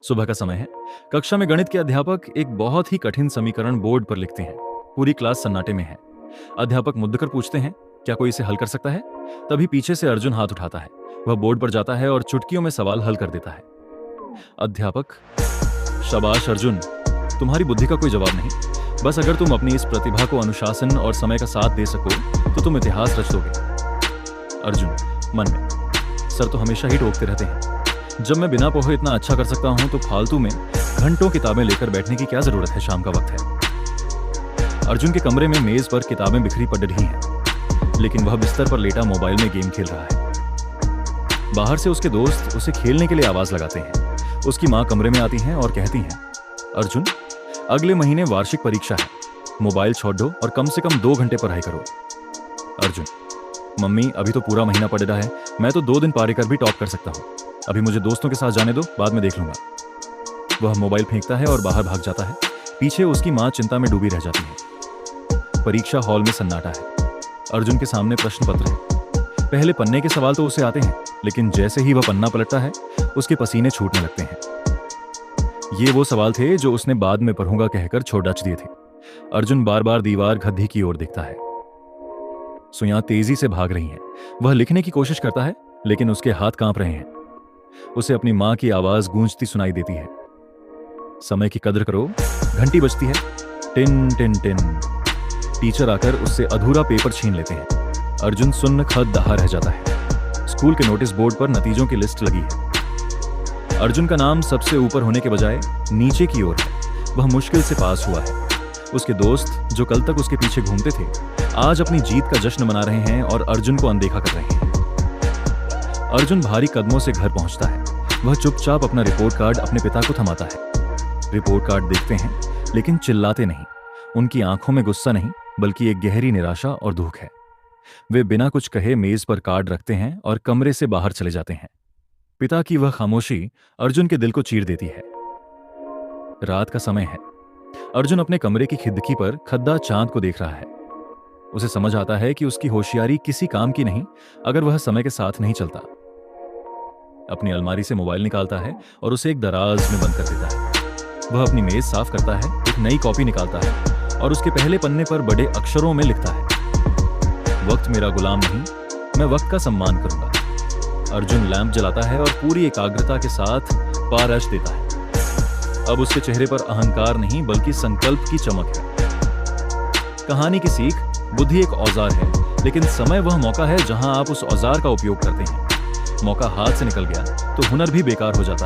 सुबह का समय है। कक्षा में गणित के अध्यापक एक बहुत ही कठिन समीकरण बोर्ड पर लिखते हैं। पूरी क्लास सन्नाटे में है। अध्यापक मुद्दकर पूछते हैं, क्या कोई इसे हल कर सकता है? तभी पीछे से अर्जुन हाथ उठाता है। वह बोर्ड पर जाता है और चुटकियों में सवाल हल कर देता है। अध्यापक, शाबाश अर्जुन, तुम्हारी बुद्धि का कोई जवाब नहीं। बस अगर तुम अपनी इस प्रतिभा को अनुशासन और समय का साथ दे सको तो तुम इतिहास रच दोगे। अर्जुन मन में, सर तो हमेशा ही टोकते रहते हैं। जब मैं बिना पोहे इतना अच्छा कर सकता हूं तो फालतू में घंटों किताबें लेकर बैठने की क्या जरूरत है? शाम का वक्त है। अर्जुन के कमरे में मेज पर किताबें बिखरी पड़ रही हैं, लेकिन वह बिस्तर पर लेटा मोबाइल में गेम खेल रहा है। बाहर से उसके दोस्त उसे खेलने के लिए आवाज लगाते हैं। उसकी माँ कमरे में आती हैं और कहती हैं, अर्जुन, अगले महीने वार्षिक परीक्षा है, मोबाइल छोड़ दो और कम से कम 2 घंटे पढ़ाई करो। अर्जुन, मम्मी अभी तो पूरा महीना पढ़ रहा है, मैं तो 2 दिन पारी कर भी टॉप कर सकता हूँ। अभी मुझे दोस्तों के साथ जाने दो, बाद में देख लूंगा। वह मोबाइल फेंकता है और बाहर भाग जाता है। पीछे उसकी माँ चिंता में डूबी रह जाती है। परीक्षा हॉल में सन्नाटा है। अर्जुन के सामने प्रश्न पत्र है। पहले पन्ने के सवाल तो उसे आते हैं, लेकिन जैसे ही वह पन्ना पलटता है उसके पसीने छूटने लगते हैं। ये वो सवाल थे जो उसने बाद में पढ़ूंगा कहकर छोड़ दिए थे। अर्जुन बार बार दीवार गद्दी की ओर देखता है। सुइयां तेजी से भाग रही हैं। वह लिखने की कोशिश करता है, लेकिन उसके हाथ कांप रहे हैं। उसे अपनी मां की आवाज गूंजती सुनाई देती है, समय की कदर करो। घंटी बजती है, टिन टिन टिन। टीचर आकर उससे अधूरा पेपर छीन लेते हैं। अर्जुन सुन्न खत-दहा रह जाता है। स्कूल के नोटिस बोर्ड पर नतीजों की लिस्ट लगी है। अर्जुन का नाम सबसे ऊपर होने के बजाय नीचे की ओर है। वह मुश्किल से पास हुआ है। उसके दोस्त जो कल तक उसके पीछे घूमते थे, आज अपनी जीत का जश्न मना रहे हैं और अर्जुन को अनदेखा कर रहे हैं। अर्जुन भारी कदमों से घर पहुंचता है। वह चुपचाप अपना रिपोर्ट कार्ड अपने पिता को थमाता है। रिपोर्ट कार्ड देखते हैं, लेकिन चिल्लाते नहीं। उनकी आंखों में गुस्सा नहीं, बल्कि एक गहरी निराशा और दुख है। वे बिना कुछ कहे मेज पर कार्ड रखते हैं और कमरे से बाहर चले जाते हैं। पिता की वह खामोशी अर्जुन के दिल को चीर देती है। रात का समय है। अर्जुन अपने कमरे की खिड़की पर खद्दा चांद को देख रहा है। उसे समझ आता है कि उसकी होशियारी किसी काम की नहीं अगर वह समय के साथ नहीं चलता। अपनी अलमारी से मोबाइल निकालता है और उसे एक दराज में बंद कर देता है। वह अपनी मेज साफ करता है, एक नई कॉपी निकालता है और उसके पहले पन्ने पर बड़े अक्षरों में लिखता है, वक्त मेरा गुलाम नहीं, मैं वक्त का सम्मान करूंगा। अर्जुन लैंप जलाता है और पूरी एकाग्रता के साथ पारश देता है। अब उसके चेहरे पर अहंकार नहीं, बल्कि संकल्प की चमक है। कहानी की सीख, बुद्धि एक औजार है, लेकिन समय वह मौका है जहां आप उस औजार का उपयोग करते हैं। मौका हाथ से निकल गया तो हुनर भी बेकार हो जाता है।